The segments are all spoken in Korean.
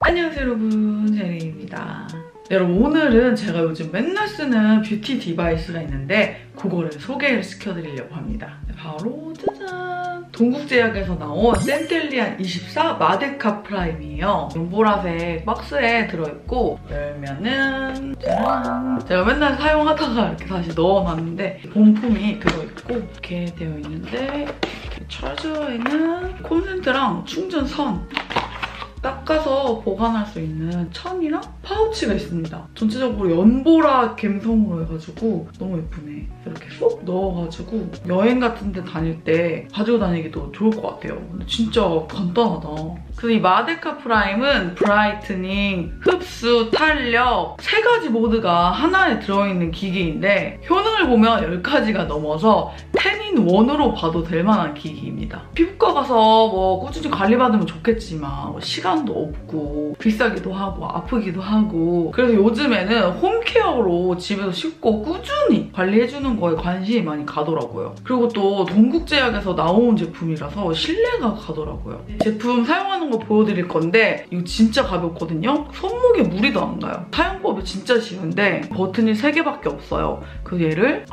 안녕하세요 여러분, 제니입니다. 여러분, 오늘은 제가 요즘 맨날 쓰는 뷰티 디바이스가 있는데 그거를 소개를 시켜드리려고 합니다. 바로 짜잔! 동국제약에서 나온 센텔리안 24 마데카 프라임이에요. 연보라색 박스에 들어있고 열면은 짜란! 제가 맨날 사용하다가 이렇게 다시 넣어놨는데 본품이 들어있고 이렇게 되어 있는데 차저에는 콘센트랑 충전선, 닦아서 보관할 수 있는 천이랑 파우치가 있습니다. 전체적으로 연보라 감성으로 해가지고 너무 예쁘네. 이렇게 쏙 넣어가지고 여행 같은 데 다닐 때 가지고 다니기도 좋을 것 같아요. 근데 진짜 간단하다. 그래서 이 마데카 프라임은 브라이트닝, 흡수, 탄력 3가지 모드가 하나에 들어있는 기기인데 효능을 보면 10가지가 넘어서 10in1으로 봐도 될 만한 기기입니다. 피부과 가서 뭐 꾸준히 관리받으면 좋겠지만 뭐 시간도 없고 비싸기도 하고 아프기도 하고, 그래서 요즘에는 홈케어로 집에서 쉽고 꾸준히 관리해주는 거에 관심이 많이 가더라고요. 그리고 또 동국제약에서 나온 제품이라서 신뢰가 가더라고요. 제품 사용하는 거 보여드릴 건데 이거 진짜 가볍거든요? 손목에 무리도 안 가요. 사용법이 진짜 쉬운데 버튼이 3개밖에 없어요. 그 얘를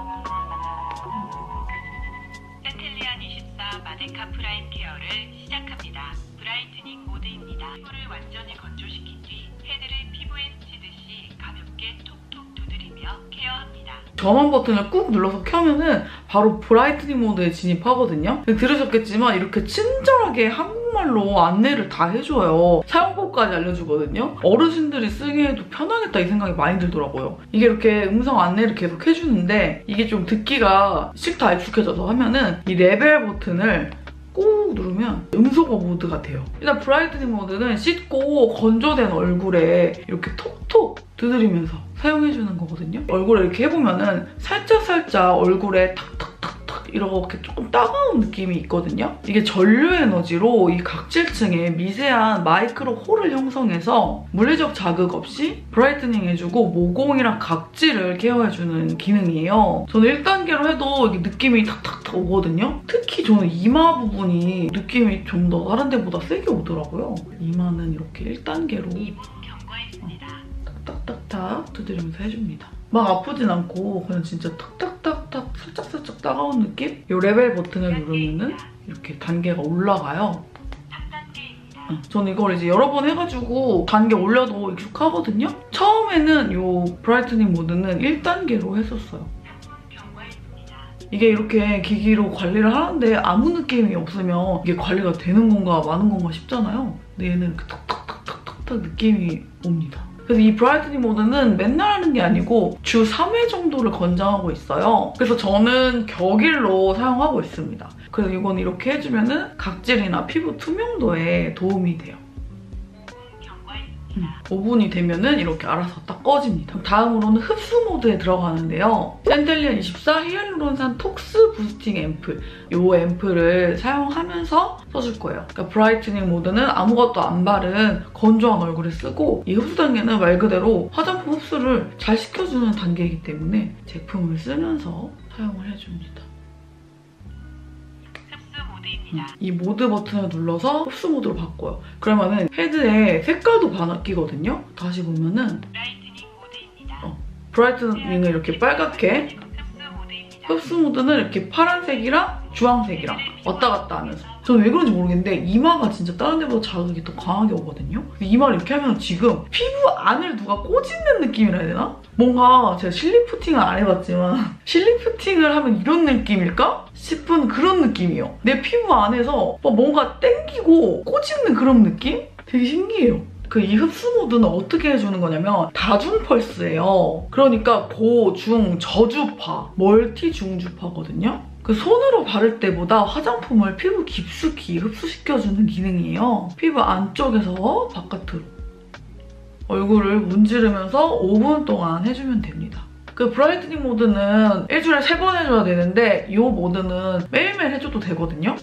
센텔리안 24 마데카 프라임 케어를 시작합니다. 브라이트닝 모드입니다. 피부를 완전히 건조시킨 뒤 헤드를 피부에 스치듯이 가볍게 톡톡 두드리며 케어합니다. 전원 버튼을 꾹 눌러서 켜면은 바로 브라이트닝 모드에 진입하거든요. 들으셨겠지만 이렇게 친절하게 한국말로 안내를 다 해줘요. 사용법까지 알려주거든요. 어르신들이 쓰기에도 편하겠다 이 생각이 많이 들더라고요. 이게 이렇게 음성 안내를 계속 해주는데 이게 좀 듣기가 싫다 익숙해져서 하면은 이 레벨 버튼을 꾹 누르면 음소거 모드가 돼요. 일단 브라이트닝 모드는 씻고 건조된 얼굴에 이렇게 톡톡 두드리면서 사용해주는 거거든요. 얼굴에 이렇게 해보면은 살짝살짝 얼굴에 탁탁탁탁 이렇게 조금 따가운 느낌이 있거든요. 이게 전류 에너지로 이 각질층에 미세한 마이크로 홀을 형성해서 물리적 자극 없이 브라이트닝 해주고 모공이랑 각질을 케어해주는 기능이에요. 저는 1단계로 해도 이게 느낌이 탁탁탁 오거든요. 특히 저는 이마 부분이 느낌이 좀 더 다른 데보다 세게 오더라고요. 이마는 이렇게 1단계로 딱딱딱딱 두드리면서 해줍니다. 막 아프진 않고 그냥 진짜 탁탁탁탁 살짝살짝 따가운 느낌? 이 레벨 버튼을 누르면은 이렇게 단계가 올라가요. 저는 이걸 이제 여러 번 해가지고 단계 올려도 익숙하거든요? 처음에는 이 브라이트닝 모드는 1단계로 했었어요. 이게 이렇게 기기로 관리를 하는데 아무 느낌이 없으면 이게 관리가 되는 건가 마는 건가 싶잖아요. 근데 얘는 이렇게 탁탁탁탁탁 느낌이 옵니다. 그래서 이 브라이트닝 모드는 맨날 하는 게 아니고 주 3회 정도를 권장하고 있어요. 그래서 저는 격일로 사용하고 있습니다. 그래서 이건 이렇게 해주면은 각질이나 피부 투명도에 도움이 돼요. 5분이 되면은 이렇게 알아서 딱 꺼집니다. 다음으로는 흡수 모드에 들어가는데요. 센텔리안 24 히알루론산 톡스 부스팅 앰플. 이 앰플을 사용하면서 써줄 거예요. 그러니까 브라이트닝 모드는 아무것도 안 바른 건조한 얼굴에 쓰고 이 흡수 단계는 말 그대로 화장품 흡수를 잘 시켜주는 단계이기 때문에 제품을 쓰면서 사용을 해줍니다. 이 모드 버튼을 눌러서 흡수 모드로 바꿔요. 그러면은 헤드에 색깔도 바뀌거든요. 다시 보면은 브라이트닝을 이렇게 빨갛게, 흡수 모드는 이렇게 파란색이랑 주황색이랑 왔다 갔다 하면서. 저는 왜 그런지 모르겠는데 이마가 진짜 다른 데보다 자극이 더 강하게 오거든요. 이마를 이렇게 하면 지금 피부 안을 누가 꼬집는 느낌이라 해야 되나? 뭔가 제가 실리프팅을 안 해봤지만 실리프팅을 하면 이런 느낌일까? 싶은 그런 느낌이에요. 내 피부 안에서 뭔가 땡기고 꼬집는 그런 느낌? 되게 신기해요. 이 흡수 모드는 어떻게 해주는 거냐면 다중 펄스예요. 그러니까 고, 중, 저주파, 멀티 중주파거든요. 손으로 바를 때보다 화장품을 피부 깊숙이 흡수시켜주는 기능이에요. 피부 안쪽에서 바깥으로. 얼굴을 문지르면서 5분 동안 해주면 됩니다. 브라이트닝 모드는 일주일에 3번 해줘야 되는데 이 모드는 매일매일 해줘도 되거든요.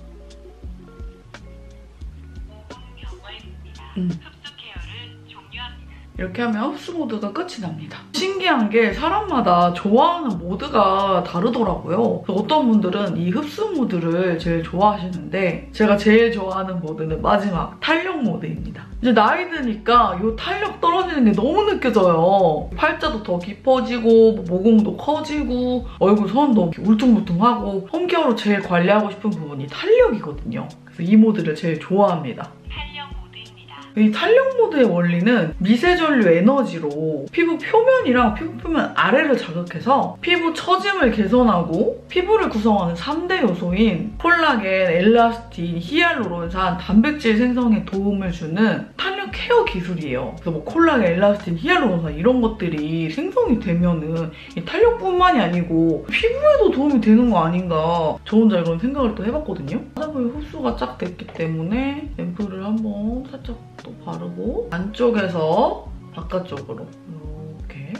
이렇게 하면 흡수 모드가 끝이 납니다. 신기한 게 사람마다 좋아하는 모드가 다르더라고요. 어떤 분들은 이 흡수 모드를 제일 좋아하시는데 제가 제일 좋아하는 모드는 마지막 탄력 모드입니다. 이제 나이 드니까 이 탄력 떨어지는 게 너무 느껴져요. 팔자도 더 깊어지고 모공도 커지고 얼굴 선도 울퉁불퉁하고 홈케어로 제일 관리하고 싶은 부분이 탄력이거든요. 그래서 이 모드를 제일 좋아합니다. 이 탄력 모드의 원리는 미세전류 에너지로 피부 표면이랑 피부 표면 아래를 자극해서 피부 처짐을 개선하고 피부를 구성하는 3대 요소인 콜라겐, 엘라스틴, 히알루론산, 단백질 생성에 도움을 주는 탄력 케어 기술이에요. 그래서 뭐 콜라겐, 엘라스틴, 히알루론산 이런 것들이 생성이 되면은 이 탄력뿐만이 아니고 피부에도 도움이 되는 거 아닌가 저 혼자 이런 생각을 또 해봤거든요. 화장품이 흡수가 쫙 됐기 때문에 앰플을 한번 살짝 또 바르고 안쪽에서 바깥쪽으로 이렇게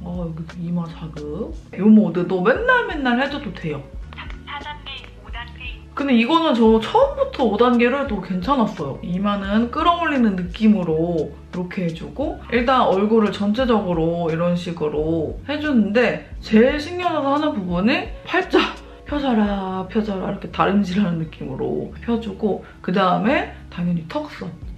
여기 이마 자극 이 모드도 맨날 해줘도 돼요. 4단계, 5단계 근데 이거는 저 처음부터 5단계로 해도 괜찮았어요. 이마는 끌어올리는 느낌으로 이렇게 해주고 일단 얼굴을 전체적으로 이런 식으로 해주는데 제일 신경 써서 하는 부분이 팔자 펴져라 이렇게 다림질하는 느낌으로 펴주고 그 다음에 당연히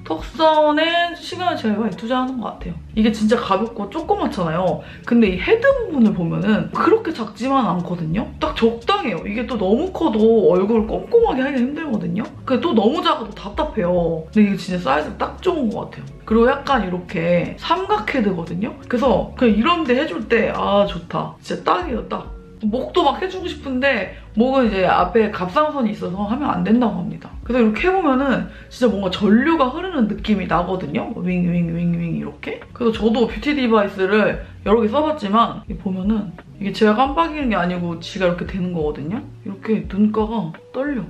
턱선에 시간을 제일 많이 투자하는 것 같아요. 이게 진짜 가볍고 조그맣잖아요. 근데 이 헤드 부분을 보면은 그렇게 작지만 않거든요. 딱 적당해요. 이게 또 너무 커도 얼굴을 꼼꼼하게 하기 힘들거든요. 근데 또 너무 작아도 답답해요. 근데 이게 진짜 사이즈가 딱 좋은 것 같아요. 그리고 약간 이렇게 삼각 헤드거든요. 그래서 그냥 이런 데 해줄 때 아 좋다. 진짜 딱이에요, 딱. 목도 막 해주고 싶은데 목은 이제 앞에 갑상선이 있어서 하면 안 된다고 합니다. 그래서 이렇게 해보면은 진짜 뭔가 전류가 흐르는 느낌이 나거든요. 윙 이렇게. 그래서 저도 뷰티 디바이스를 여러 개 써봤지만 보면은 이게 제가 깜빡이는 게 아니고 지가 이렇게 되는 거거든요. 이렇게 눈가가 떨려.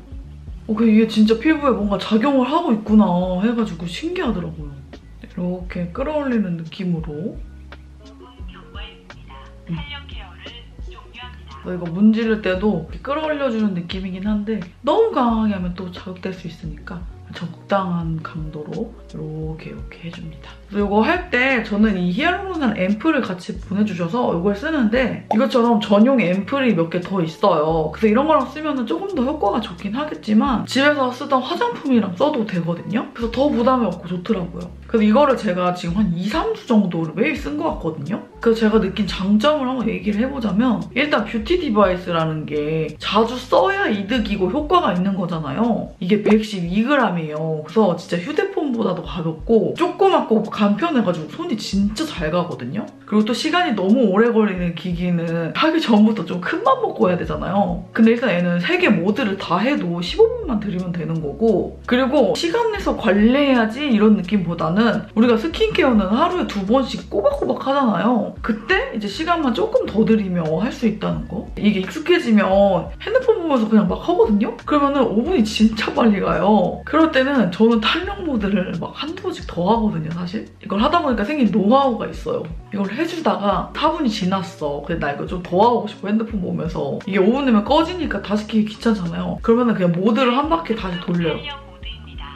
이게 진짜 피부에 뭔가 작용을 하고 있구나 해가지고 신기하더라고요. 이렇게 끌어올리는 느낌으로. 이거 문지를 때도 끌어올려주는 느낌이긴 한데 너무 강하게 하면 또 자극될 수 있으니까 적당한 강도로 이렇게 해줍니다. 그래서 이거 할 때 저는 이 히알루론산 앰플을 같이 보내주셔서 이걸 쓰는데 이것처럼 전용 앰플이 몇 개 더 있어요. 그래서 이런 거랑 쓰면 조금 더 효과가 좋긴 하겠지만 집에서 쓰던 화장품이랑 써도 되거든요. 그래서 더 부담이 없고 좋더라고요. 그래서 이거를 제가 지금 한 2, 3주 정도를 매일 쓴 것 같거든요. 그래서 제가 느낀 장점을 한번 얘기를 해보자면 일단 뷰티 디바이스라는 게 자주 써야 이득이고 효과가 있는 거잖아요. 이게 112g이에요. 그래서 진짜 휴대폰보다도 가볍고 조그맣고 간편해가지고 손이 진짜 잘 가거든요. 그리고 또 시간이 너무 오래 걸리는 기기는 하기 전부터 좀 큰 맘 먹고 해야 되잖아요. 근데 일단 얘는 3개 모드를 다 해도 15분만 들이면 되는 거고 그리고 시간 내서 관리해야지 이런 느낌보다는 우리가 스킨케어는 하루에 2번씩 꼬박꼬박 하잖아요. 그때 이제 시간만 조금 더 들이면 할 수 있다는 거. 이게 익숙해지면 핸드폰 보면서 그냥 막 하거든요? 그러면은 5분이 진짜 빨리 가요. 그럴 때는 저는 탄력 모드를 막 한두 번씩 더 하거든요, 사실. 이걸 하다 보니까 생긴 노하우가 있어요. 이걸 해주다가 4분이 지났어. 근데 나 이거 좀 더 하고 싶어, 핸드폰 보면서. 이게 5분 되면 꺼지니까 다시 키기 귀찮잖아요. 그러면은 그냥 모드를 한 바퀴 다시 돌려요.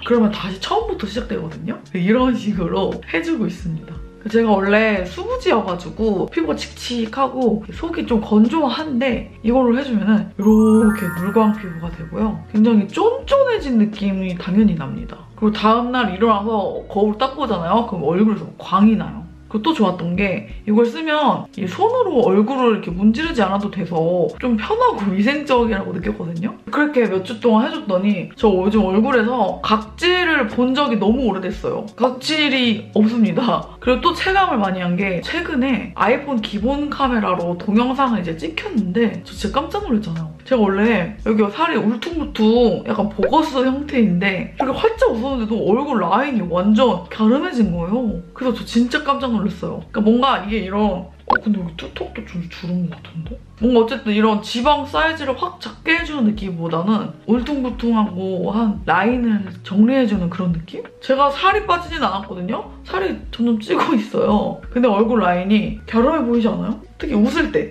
그러면 다시 처음부터 시작되거든요? 이런 식으로 해주고 있습니다. 제가 원래 수부지여가지고 피부가 칙칙하고 속이 좀 건조한데 이걸로 해주면 이렇게 물광 피부가 되고요. 굉장히 쫀쫀해진 느낌이 당연히 납니다. 그리고 다음날 일어나서 거울 딱 보잖아요. 그럼 얼굴에서 광이 나요. 그리고 또 좋았던 게 이걸 쓰면 이 손으로 얼굴을 이렇게 문지르지 않아도 돼서 좀 편하고 위생적이라고 느꼈거든요. 그렇게 몇 주 동안 해줬더니 저 요즘 얼굴에서 각질을 본 적이 너무 오래됐어요. 각질이 없습니다. 그리고 또 체감을 많이 한 게 최근에 아이폰 기본 카메라로 동영상을 이제 찍혔는데 저 진짜 깜짝 놀랐잖아요. 제가 원래 여기 살이 울퉁불퉁 약간 보거스 형태인데 이렇게 활짝 웃었는데도 얼굴 라인이 완전 갸름해진 거예요. 그래서 저 진짜 깜짝 놀랐어요. 그러니까 뭔가 이게 이런 근데 여기 투턱도 좀 줄은 것 같은데? 뭔가 어쨌든 이런 지방 사이즈를 확 작게 해주는 느낌보다는 울퉁불퉁하고 한 라인을 정리해주는 그런 느낌? 제가 살이 빠지진 않았거든요? 살이 점점 찌고 있어요. 근데 얼굴 라인이 갸름해 보이지 않아요? 특히 웃을 때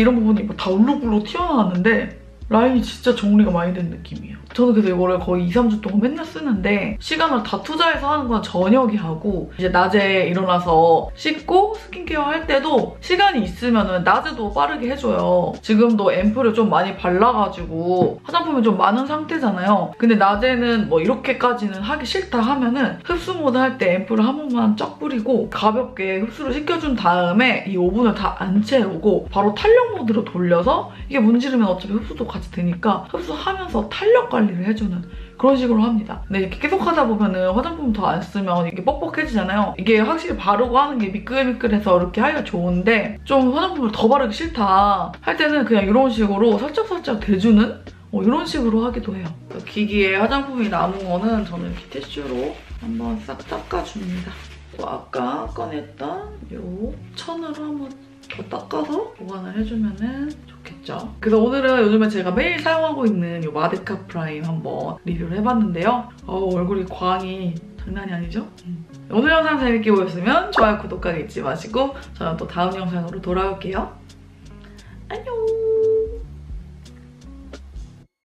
이런 부분이 다 울룩울룩 튀어나왔는데 라인이 진짜 정리가 많이 된 느낌이에요. 저는 그래서 이거를 거의 2, 3주 동안 맨날 쓰는데 시간을 다 투자해서 하는 건 저녁에 하고 이제 낮에 일어나서 씻고 스킨케어 할 때도 시간이 있으면 낮에도 빠르게 해줘요. 지금도 앰플을 좀 많이 발라가지고 화장품이 좀 많은 상태잖아요. 근데 낮에는 뭐 이렇게까지는 하기 싫다 하면은 흡수 모드 할 때 앰플을 한 번만 쫙 뿌리고 가볍게 흡수를 시켜준 다음에 이 오븐을 다 안 채우고 바로 탄력 모드로 돌려서 이게 문지르면 어차피 흡수도 같이 되니까 흡수하면서 탄력 관리를 해주는 그런 식으로 합니다. 근데 이렇게 계속 하다 보면은 화장품 더 안 쓰면 이게 뻑뻑해지잖아요. 이게 확실히 바르고 하는 게 미끌미끌해서 이렇게 하기가 좋은데 좀 화장품을 더 바르기 싫다 할 때는 그냥 이런 식으로 살짝살짝 대주는 이런 식으로 하기도 해요. 기기에 화장품이 남은 거는 저는 이렇게 티슈로 한번 싹 닦아줍니다. 아까 꺼냈던 이 천으로 한번 더 닦아서 보관을 해주면 좋겠죠. 그래서 오늘은 요즘에 제가 매일 사용하고 있는 이 마데카 프라임 한번 리뷰를 해봤는데요. 얼굴이 광이 장난이 아니죠? 오늘 영상 재밌게 보셨으면 좋아요, 구독하기 잊지 마시고 저는 또 다음 영상으로 돌아올게요.